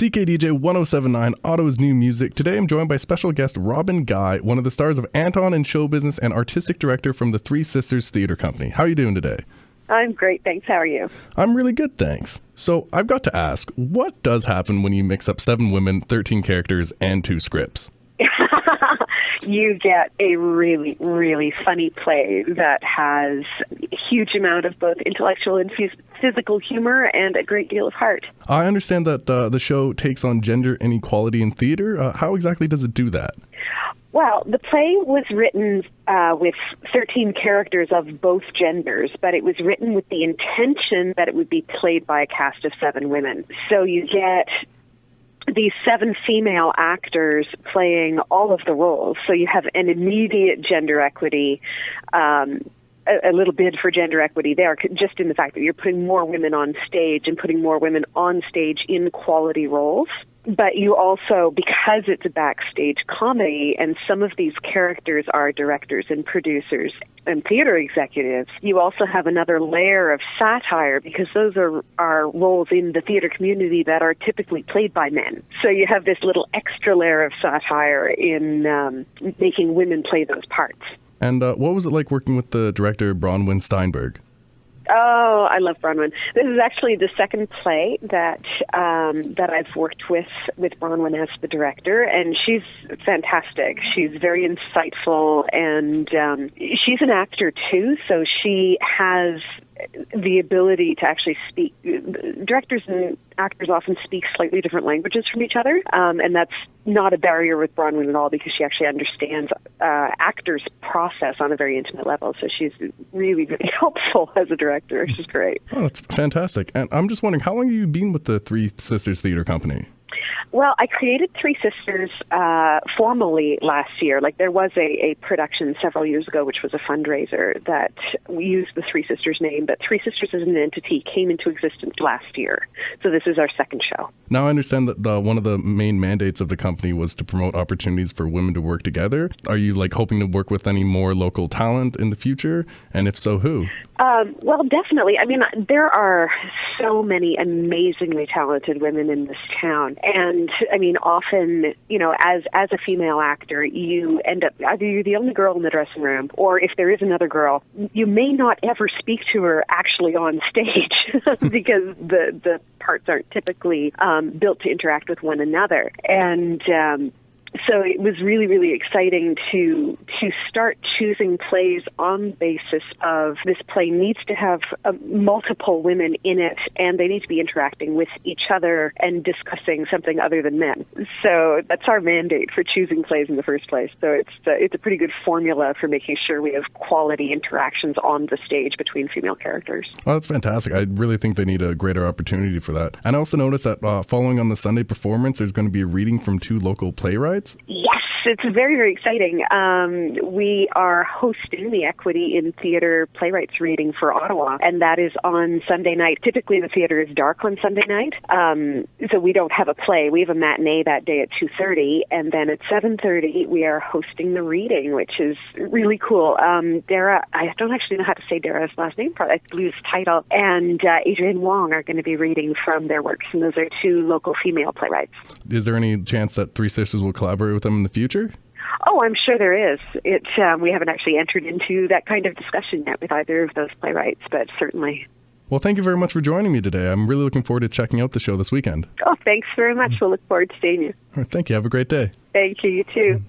CKDJ 1079, Ottawa's new music. Today I'm joined by special guest Robin Guy, one of the stars of Anton in show business and artistic director from the Three Sisters Theatre Company. How are you doing today? I'm great, thanks. How are you? I'm really good, thanks. So I've got to ask, what does happen when you mix up 7 women, 13 characters, and 2 scripts? You get a really, really funny play that has a huge amount of both intellectual and physical humor and a great deal of heart. I understand that the show takes on gender inequality in theater. How exactly does it do that? Well, the play was written with 13 characters of both genders, but it was written with the intention that it would be played by a cast of 7 women. So you get these 7 female actors playing all of the roles. So you have an immediate gender equity, a little bid for gender equity there, just in the fact that you're putting more women on stage and putting more women on stage in quality roles. But you also, because it's a backstage comedy and some of these characters are directors and producers and theater executives, you also have another layer of satire because those are roles in the theater community that are typically played by men. So you have this little extra layer of satire in making women play those parts. And what was it like working with the director Bronwyn Steinberg? Oh, I love Bronwyn. This is actually the second play that I've worked with Bronwyn as the director, and she's fantastic. She's very insightful, and she's an actor too, so she has the ability to actually speak. Directors and actors often speak slightly different languages from each other, and that's not a barrier with Bronwyn at all because she actually understands actors' process on a very intimate level. So she's really, really helpful as a director. She's great. Oh, that's fantastic. And I'm just wondering, how long have you been with the Three Sisters Theatre Company? Well, I created Three Sisters formally last year. Like, there was a production several years ago, which was a fundraiser that we used the Three Sisters name, but Three Sisters as an entity came into existence last year. So this is our second show. Now, I understand that one of the main mandates of the company was to promote opportunities for women to work together. Are you hoping to work with any more local talent in the future? And if so, who? Well, definitely. I mean, there are so many amazingly talented women in this town. And, I mean, often, as a female actor, you end up, either you're the only girl in the dressing room, or if there is another girl, you may not ever speak to her actually on stage because the parts aren't typically built to interact with one another. And so it was really, really exciting to start choosing plays on the basis of this play needs to have multiple women in it, and they need to be interacting with each other and discussing something other than men. So that's our mandate for choosing plays in the first place. So it's a pretty good formula for making sure we have quality interactions on the stage between female characters. Oh, that's fantastic. I really think they need a greater opportunity for that. And I also noticed that following on the Sunday performance, there's going to be a reading from 2 local playwrights. Yes, it's very, very exciting. We are hosting the Equity in Theatre Playwrights reading for Ottawa, and that is on Sunday night. Typically, the theatre is dark on Sunday night, so we don't have a play. We have a matinee that day at 2:30, and then at 7:30, we are hosting the reading, which is really cool. Dara, I don't actually know how to say Dara's last name, I believe it's title, and Adrienne Wong are going to be reading from their works, and those are 2 local female playwrights. Is there any chance that Three Sisters will collaborate with them in the future? Oh, I'm sure there is. We haven't actually entered into that kind of discussion yet with either of those playwrights, but certainly. Well, thank you very much for joining me today. I'm really looking forward to checking out the show this weekend. Oh, thanks very much. We'll look forward to seeing you. All right, thank you. Have a great day. Thank you. You too.